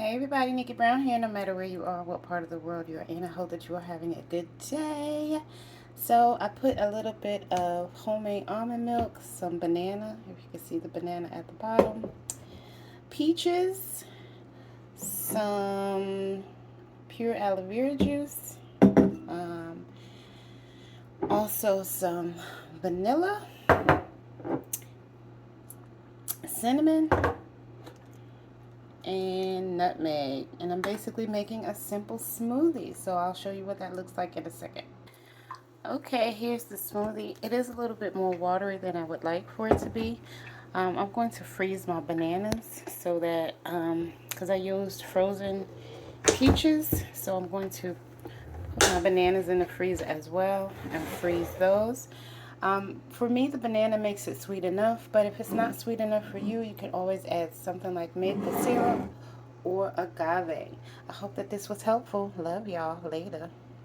Hey everybody, Nickie Brown here. No matter where you are, what part of the world you are in, I hope that you are having a good day. So I put a little bit of homemade almond milk, some banana, if you can see the banana at the bottom, peaches, some pure aloe vera juice, um, also some vanilla, cinnamon, and nutmeg. And I'm basically making a simple smoothie. So I'll show you what that looks like in a second. Okay, here's the smoothie. It is a little bit more watery than I would like for it to be. I'm going to freeze my bananas so that, because I used frozen peaches, so I'm going to put my bananas in the freezer as well and freeze those. For me, the banana makes it sweet enough, but if it's not sweet enough for you, you can always add something like maple syrup or agave. I hope that this was helpful. Love y'all. Later.